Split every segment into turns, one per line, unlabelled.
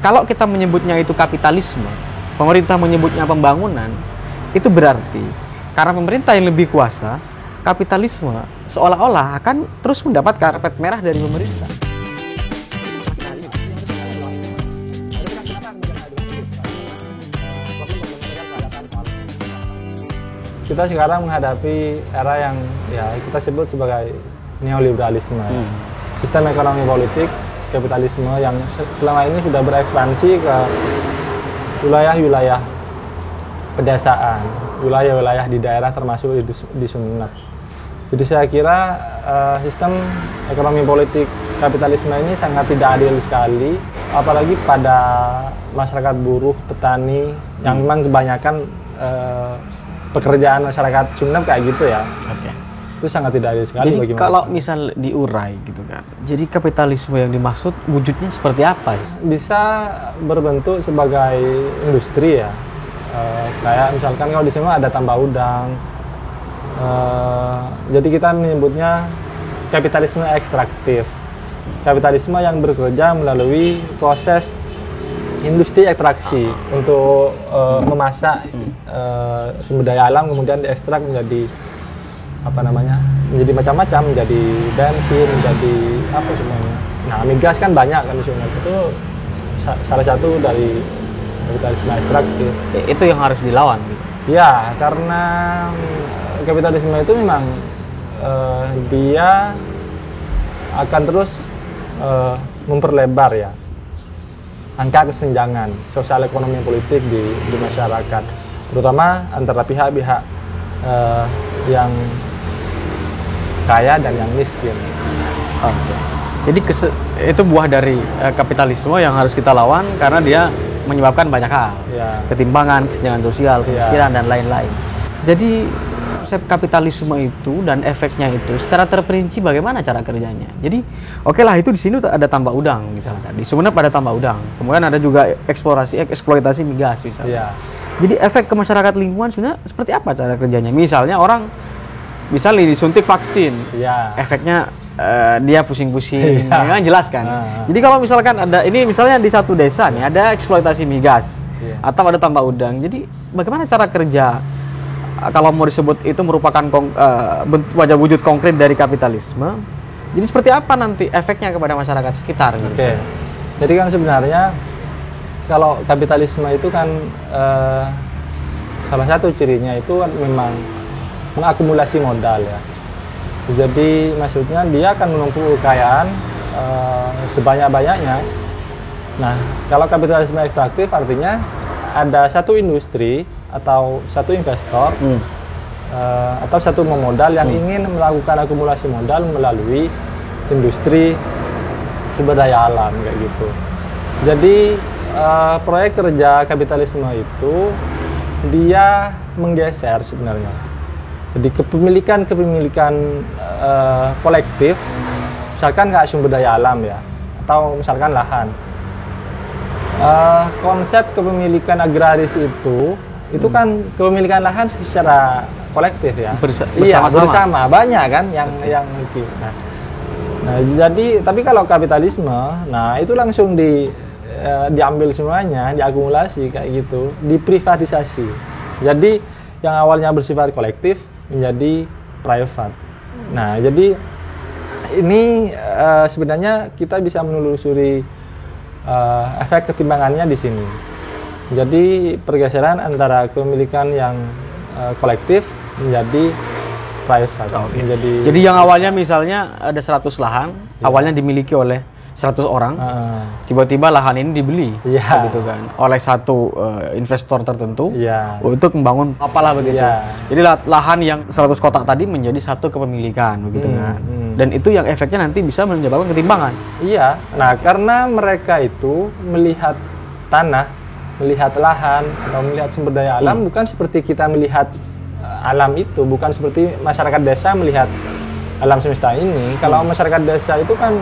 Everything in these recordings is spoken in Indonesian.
kalau kita menyebutnya itu kapitalisme, pemerintah menyebutnya pembangunan, itu berarti karena pemerintah yang lebih kuasa, kapitalisme seolah-olah akan terus mendapat karpet merah dari pemerintah.
Kita sekarang menghadapi era yang ya kita sebut sebagai neoliberalisme. Sistem ekonomi politik kapitalisme yang selama ini sudah berekspansi ke wilayah-wilayah pedesaan, wilayah-wilayah di daerah termasuk di Sumeneb. Jadi saya kira sistem ekonomi politik kapitalisme ini sangat tidak adil sekali, apalagi pada masyarakat buruh, petani yang memang kebanyakan pekerjaan masyarakat Sumeneb kayak gitu ya.
Oke.
Itu sangat tidak adil sekali.
Jadi kalau misal diurai gitu kan, jadi kapitalisme yang dimaksud wujudnya seperti apa?
Bisa berbentuk sebagai industri ya. Kayak misalkan kalau di sini ada tambah udang. Jadi kita menyebutnya kapitalisme ekstraktif. Kapitalisme yang bekerja melalui proses industri ekstraksi untuk memasak sumber daya alam, kemudian diekstrak menjadi apa namanya, menjadi macam-macam, menjadi bensin, menjadi apa semuanya. Nah, migas kan banyak kan di Sumeneb, itu salah satu dari kapitalisme ekstraktif.
Itu yang harus dilawan gitu.
Ya, karena kapitalisme itu memang dia akan terus memperlebar ya angka kesenjangan sosial ekonomi politik di masyarakat, terutama antara pihak-pihak yang kaya dan yang miskin.
Oke. Jadi itu buah dari kapitalisme yang harus kita lawan karena dia menyebabkan banyak hal,
Ya.
ketimpangan, kesenjangan sosial, kemiskinan dan lain-lain. Jadi konsep kapitalisme itu dan efeknya itu secara terperinci bagaimana cara kerjanya. Jadi oke lah, itu di sini ada tambak udang misalkan, di Sumeneb ada tambak udang, kemudian ada juga eksploitasi migas misalnya.
Ya.
Jadi efek ke masyarakat lingkungan sebenarnya seperti apa cara kerjanya? Misalnya orang misalnya disuntik vaksin,
Ya.
efeknya dia pusing-pusing,
Ya.
kan jelas kan. Jadi kalau misalkan ada ini misalnya di satu desa nih ada eksploitasi migas atau ada tambak udang. Jadi bagaimana cara kerja kalau mau disebut itu merupakan wajah wujud konkret dari kapitalisme? Jadi seperti apa nanti efeknya kepada masyarakat sekitar? Gitu.
Oke. Jadi kan sebenarnya kalau kapitalisme itu kan salah satu cirinya itu kan memang mengakumulasi modal ya. Jadi maksudnya dia akan menumpuk kekayaan sebanyak-banyaknya. Nah, kalau kapitalisme ekstraktif artinya ada satu industri atau satu investor atau satu pemodal yang ingin melakukan akumulasi modal melalui industri sumber daya alam kayak gitu. Jadi proyek kerja kapitalisme itu dia menggeser sebenarnya. Jadi kepemilikan kolektif, misalkan nggak sumber daya alam ya, atau misalkan lahan. Konsep kepemilikan agraris itu kan kepemilikan lahan secara kolektif ya. Iya, bersama banyak kan yang itu. Nah, jadi tapi kalau kapitalisme, nah itu langsung diambil semuanya, diakumulasi kayak gitu, diprivatisasi. Jadi yang awalnya bersifat kolektif menjadi private. Nah, jadi ini sebenarnya kita bisa menelusuri efek ketimpangannya di sini. Jadi pergeseran antara kepemilikan yang kolektif menjadi private.
Jadi yang awalnya misalnya ada 100 lahan, awalnya dimiliki oleh 100 orang, tiba-tiba lahan ini dibeli, gitu kan, oleh satu investor tertentu untuk membangun apalah begitu. Jadi lahan yang 100 kotak tadi menjadi satu kepemilikan, begitu kan. Dan itu yang efeknya nanti bisa menyebabkan ketimpangan.
Iya. Nah, karena mereka itu melihat tanah, melihat lahan, atau melihat sumber daya alam bukan seperti kita melihat alam itu, bukan seperti masyarakat desa melihat alam semesta ini. Kalau masyarakat desa itu kan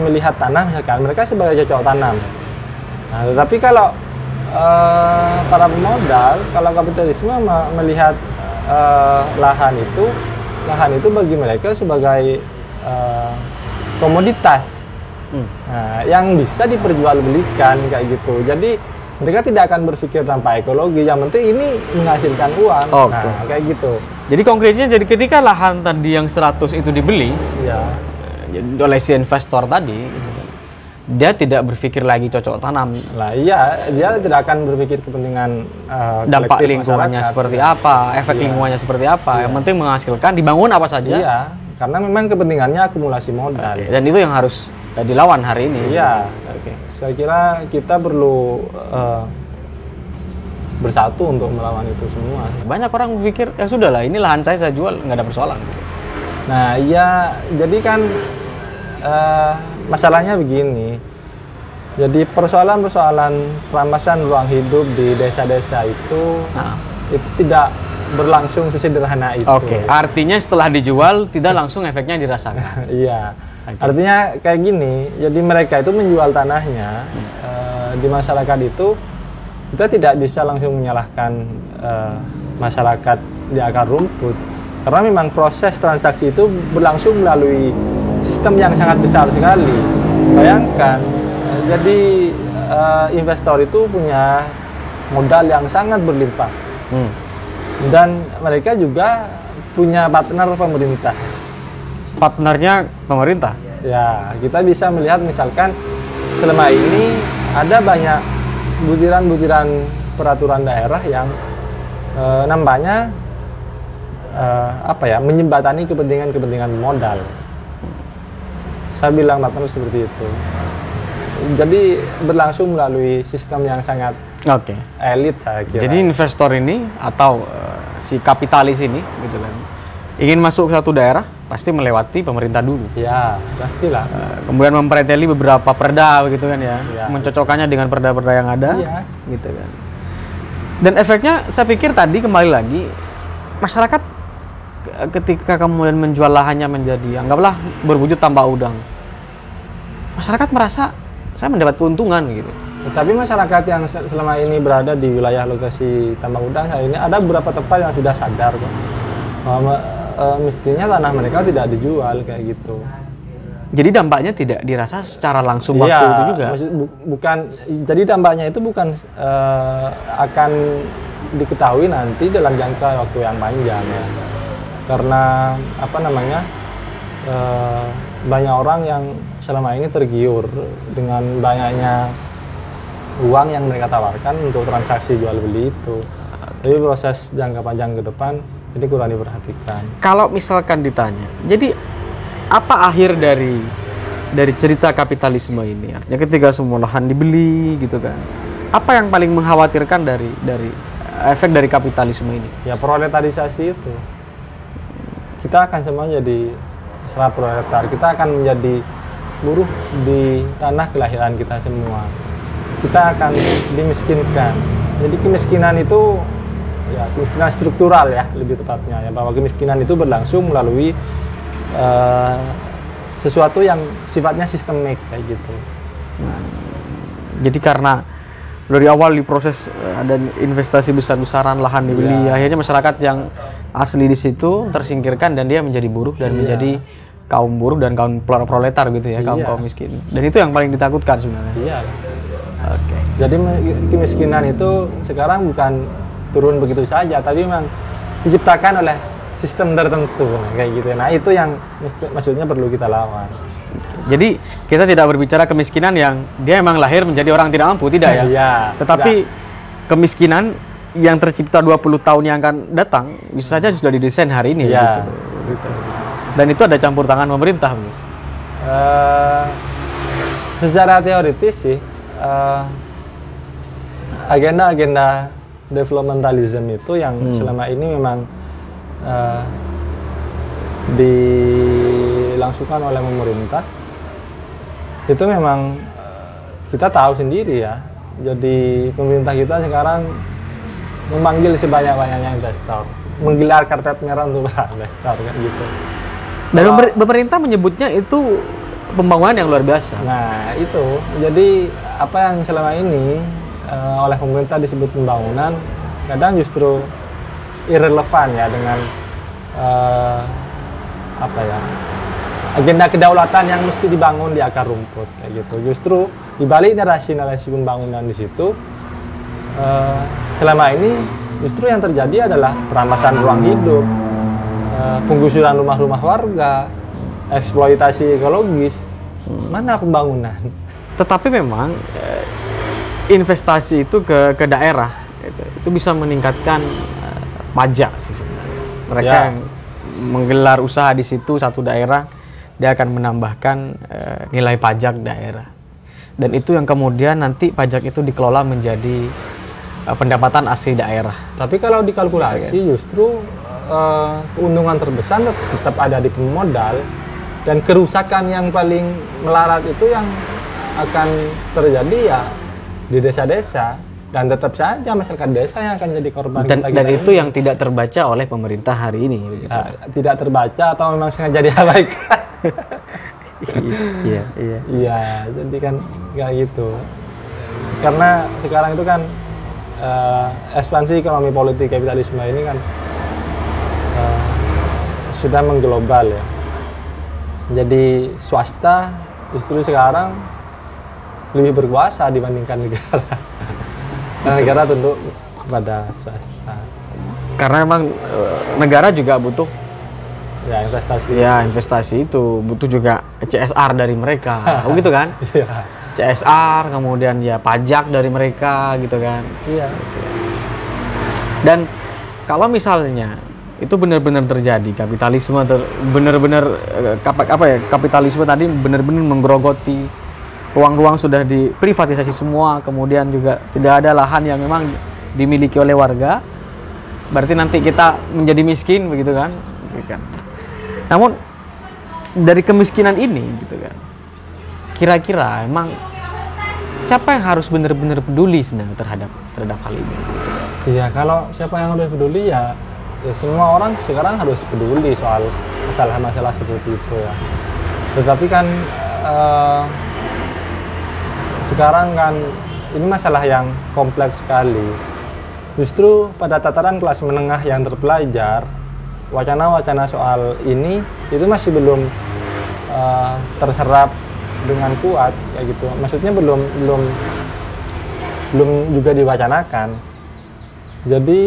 melihat tanah misalkan, mereka sebagai cocok tanam. Nah, tetapi kalau para pemodal, kalau kapitalisme melihat lahan itu bagi mereka sebagai komoditas Nah, yang bisa diperjualbelikan kayak gitu. Jadi mereka tidak akan berpikir tanpa ekologi. Yang penting ini menghasilkan uang. Nah, kayak gitu.
Jadi konkretnya, jadi ketika lahan tadi yang 100 itu dibeli, ya, oleh si investor tadi, gitu, dia tidak berpikir lagi cocok tanam.
Lah iya, dia tidak akan berpikir kepentingan
dampak lingkungannya seperti apa, efek lingkungannya seperti apa. Yang penting menghasilkan, dibangun apa saja.
Iya, karena memang kepentingannya akumulasi modal.
Dan itu yang harus dilawan hari ini.
Iya. Saya kira kita perlu bersatu untuk melawan itu semua.
Banyak orang berpikir, ya sudahlah, ini lahan saya jual, nggak ada persoalan.
Nah, iya, jadi kan masalahnya begini. Jadi persoalan-persoalan perampasan ruang hidup di desa-desa itu tidak berlangsung sesederhana itu.
Artinya setelah dijual tidak langsung efeknya dirasakan.
Iya. Artinya kayak gini. Jadi mereka itu menjual tanahnya di masyarakat itu, kita tidak bisa langsung menyalahkan masyarakat di akar rumput, karena memang proses transaksi itu berlangsung melalui sistem yang sangat besar sekali. Bayangkan, jadi investor itu punya modal yang sangat berlimpah, dan mereka juga punya partner pemerintah.
Partnernya pemerintah?
Ya, kita bisa melihat misalkan selama ini ada banyak butiran-butiran peraturan daerah yang nampaknya menjembatani kepentingan modal. Saya bilang partner seperti itu. Jadi berlangsung melalui sistem yang sangat elit, saya kira.
Jadi investor ini atau si kapitalis ini, gitu kan, ingin masuk ke satu daerah pasti melewati pemerintah dulu.
Ya, pastilah.
Kemudian mempreteli beberapa perda, begitu kan ya, mencocokkannya dengan perda-perda yang ada, gitu kan. Dan efeknya, saya pikir tadi kembali lagi, masyarakat ketika kemudian menjual lahannya menjadi, anggaplah berwujud tambak udang, masyarakat merasa saya mendapat keuntungan gitu.
Tapi masyarakat yang selama ini berada di wilayah lokasi tambak udang ini, ada beberapa tempat yang sudah sadar kok, mestinya tanah mereka tidak dijual kayak gitu.
Jadi dampaknya tidak dirasa secara langsung waktu itu juga.
Bukan. Jadi dampaknya itu bukan akan diketahui nanti dalam jangka waktu yang panjang ya. Karena banyak orang yang selama ini tergiur dengan banyaknya uang yang mereka tawarkan untuk transaksi jual beli itu. Jadi proses jangka panjang ke depan ini kurang diperhatikan.
Kalau misalkan ditanya, jadi apa akhir dari cerita kapitalisme ini? Artinya ketika semua lahan dibeli gitu kan, apa yang paling mengkhawatirkan dari efek dari kapitalisme ini?
Ya proletarisasi itu. Kita akan semua jadi masalah proletar. Kita akan menjadi buruh di tanah kelahiran kita semua. Kita akan dimiskinkan. Jadi kemiskinan itu ya kemiskinan struktural ya, lebih tepatnya ya, bahwa kemiskinan itu berlangsung melalui sesuatu yang sifatnya sistemik kayak gitu.
Jadi karena dari awal diproses ada investasi besar-besaran, lahan dibeli, akhirnya masyarakat yang asli di situ tersingkirkan dan dia menjadi buruh dan menjadi kaum buruh dan kaum proletar gitu ya, kaum miskin. Dan itu yang paling ditakutkan sebenarnya.
Iya. Jadi kemiskinan itu sekarang bukan turun begitu saja, tapi memang diciptakan oleh sistem tertentu kayak gitu. Nah, itu yang maksudnya perlu kita lawan.
Jadi kita tidak berbicara kemiskinan yang dia memang lahir menjadi orang tidak mampu, tidak ya?
Iya.
Tetapi kemiskinan yang tercipta 20 tahun yang akan datang bisa saja sudah didesain hari ini gitu. Dan itu ada campur tangan pemerintah.
Secara teoritis sih agenda-agenda developmentalism itu yang selama ini memang dilangsungkan oleh pemerintah itu memang kita tahu sendiri ya. Jadi pemerintah kita sekarang memanggil sebanyak-banyaknya investor, menggelar karpet merah untuk investor kayak gitu.
Dan pemerintah menyebutnya itu pembangunan yang luar biasa.
Nah itu, jadi apa yang selama ini oleh pemerintah disebut pembangunan, kadang justru irrelevan ya dengan agenda kedaulatan yang mesti dibangun di akar rumput kayak gitu. Justru di balik narasi pembangunan di situ selama ini justru yang terjadi adalah perampasan ruang hidup, penggusuran rumah-rumah warga, eksploitasi ekologis. Mana pembangunan?
Tetapi memang investasi itu ke daerah itu bisa meningkatkan pajak sih sebenarnya. Mereka yang menggelar usaha di situ satu daerah, dia akan menambahkan nilai pajak daerah. Dan itu yang kemudian nanti pajak itu dikelola menjadi pendapatan asli daerah.
Tapi kalau dikalkulasi justru keuntungan terbesar tetap ada di pemodal, dan kerusakan yang paling melarat itu yang akan terjadi ya di desa-desa, dan tetap saja masyarakat desa yang akan jadi korban.
Dan itu yang tidak terbaca oleh pemerintah hari ini. Begitu.
Tidak terbaca atau memang sengaja diabaikan? Iya, jadi kan kayak gitu. Karena sekarang itu kan ekspansi ekonomi politik kapitalisme ini kan sudah mengglobal ya. Jadi swasta justru sekarang lebih berkuasa dibandingkan negara. Karena negara tunduk kepada swasta.
Karena memang negara juga butuh
ya investasi.
Ya investasi itu butuh juga CSR dari mereka, begitu kan?
Iya.
CSR, kemudian ya pajak dari mereka, gitu kan?
Iya.
Dan kalau misalnya itu benar-benar terjadi kapitalisme, benar-benar kapitalisme tadi benar-benar menggerogoti ruang-ruang sudah diprivatisasi semua, kemudian juga tidak ada lahan yang memang dimiliki oleh warga, berarti nanti kita menjadi miskin, begitu kan? Namun dari kemiskinan ini gitu kan, kira-kira emang siapa yang harus benar-benar peduli sebenarnya terhadap hal ini?
Iya, kalau siapa yang harus peduli ya semua orang sekarang harus peduli soal masalah-masalah seperti itu ya. Tetapi kan sekarang kan ini masalah yang kompleks sekali. Justru pada tataran kelas menengah yang terpelajar, wacana-wacana soal ini itu masih belum terserap dengan kuat kayak gitu. Maksudnya belum juga diwacanakan. Jadi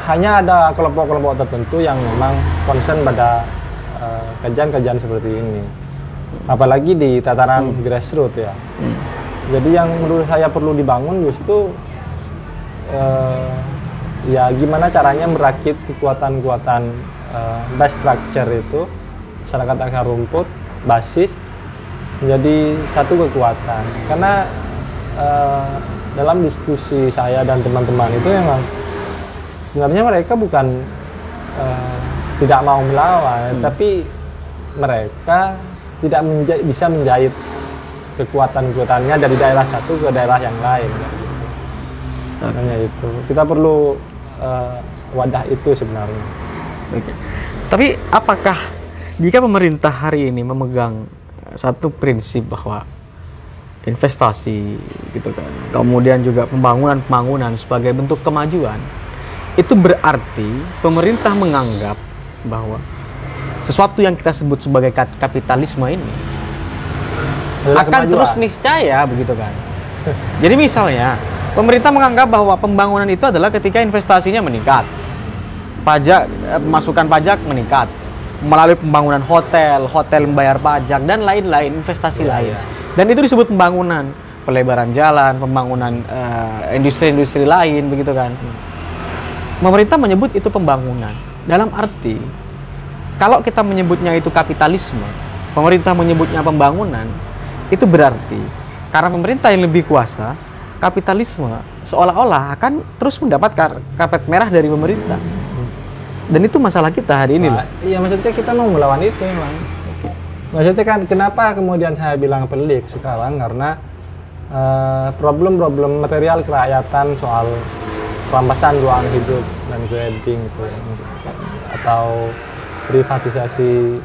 hanya ada kelompok-kelompok tertentu yang memang concern pada kajian-kajian seperti ini. Apalagi di tataran grassroots ya. Jadi yang menurut saya perlu dibangun justru ya gimana caranya merakit kekuatan-kekuatan base structure itu, masyarakat akar rumput, basis, menjadi satu kekuatan. Karena dalam diskusi saya dan teman-teman itu memang sebenarnya mereka bukan tidak mau melawan, tapi mereka tidak bisa menjahit kekuatan-kekuatannya dari daerah satu ke daerah yang lain. Makanya itu kita perlu wadah itu sebenarnya.
Oke. Tapi apakah jika pemerintah hari ini memegang satu prinsip bahwa investasi gitu kan, kemudian juga pembangunan sebagai bentuk kemajuan, itu berarti pemerintah menganggap bahwa sesuatu yang kita sebut sebagai kapitalisme ini akan terus niscaya, begitu kan? Jadi misalnya pemerintah menganggap bahwa pembangunan itu adalah ketika investasinya meningkat, masukan pajak meningkat melalui pembangunan hotel membayar pajak dan lain-lain investasi lain. Dan itu disebut pembangunan, pelebaran jalan, pembangunan industri-industri lain, begitu kan? Pemerintah menyebut itu pembangunan. Dalam arti kalau kita menyebutnya itu kapitalisme, pemerintah menyebutnya pembangunan, itu berarti karena pemerintah yang lebih kuasa, kapitalisme seolah-olah akan terus mendapat karpet merah dari pemerintah. Dan itu masalah kita hari ini lah.
Iya, maksudnya kita mau melawan itu memang. Maksudnya kan kenapa kemudian saya bilang pelik sekarang, karena problem-problem material kerakyatan soal perampasan ruang hidup dan grading itu ya, atau privatisasi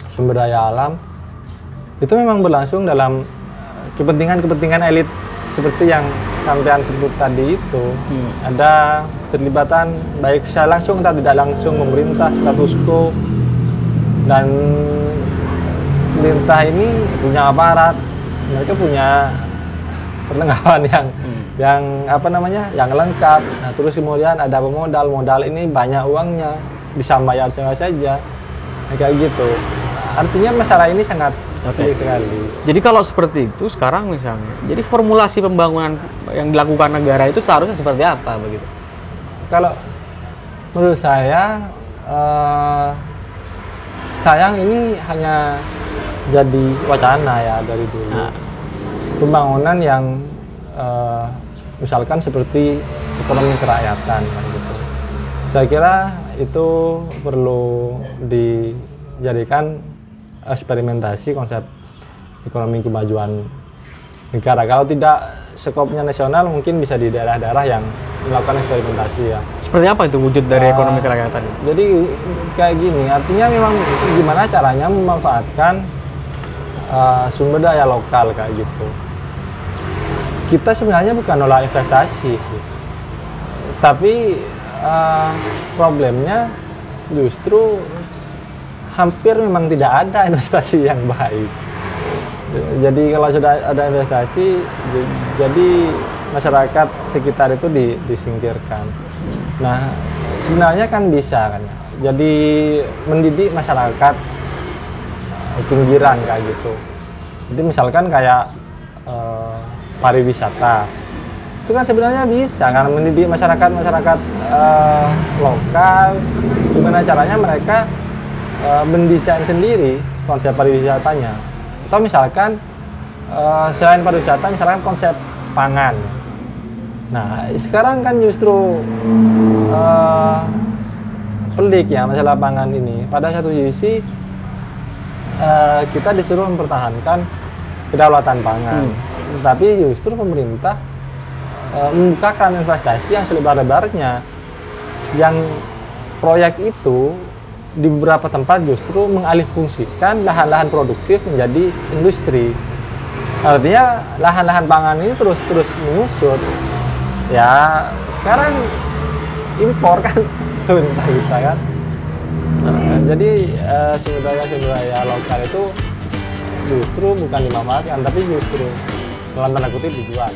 sumber daya alam itu memang berlangsung dalam kepentingan elit seperti yang sampean sebut tadi itu. Ada terlibatan baik secara langsung atau tidak langsung pemerintah, status quo, Dan pemerintah ini punya aparat, mereka punya perlengkapan yang apa namanya, yang lengkap. Nah, terus kemudian ada modal ini banyak uangnya, bisa bayar siapa saja, kayak gitu. Artinya masalah ini sangat penting sekali.
Jadi kalau seperti itu sekarang misalnya, jadi formulasi pembangunan yang dilakukan negara itu seharusnya seperti apa begitu?
Kalau menurut saya, sayang ini hanya jadi wacana ya dari dulu. Nah. Pembangunan yang misalkan seperti ekonomi kerakyatan gitu. Saya kira itu perlu dijadikan eksperimentasi konsep ekonomi kemajuan negara. Kalau tidak skopnya nasional, mungkin bisa di daerah-daerah yang melakukan eksperimentasi ya.
Seperti apa itu wujud dari ekonomi kerakyatan?
Jadi kayak gini, artinya memang gimana caranya memanfaatkan sumber daya lokal kayak gitu. Kita sebenarnya bukan nolak investasi sih, tapi problemnya justru hampir memang tidak ada investasi yang baik. Jadi kalau sudah ada investasi, jadi masyarakat sekitar itu disingkirkan. Nah, sebenarnya kan bisa kan, jadi mendidik masyarakat pinggiran kayak gitu. Jadi misalkan kayak pariwisata, itu kan sebenarnya bisa kan mendidik masyarakat lokal, gimana caranya mereka mendesain sendiri konsep pariwisatanya. Atau misalkan selain pariwisata, misalkan konsep pangan. Nah, sekarang kan justru pelik ya masalah pangan ini. Pada satu sisi kita disuruh mempertahankan kedaulatan pangan, tapi justru pemerintah membukakan investasi yang selebar-lebarnya, yang proyek itu di beberapa tempat justru mengalihfungsikan lahan-lahan produktif menjadi industri. Artinya lahan-lahan pangan ini terus mengusut. Ya sekarang impor kan pemerintah kita kan. Jadi sumber daya lokal itu justru bukan dimanfaatkan, tapi justru dalam tanda kutip dijual.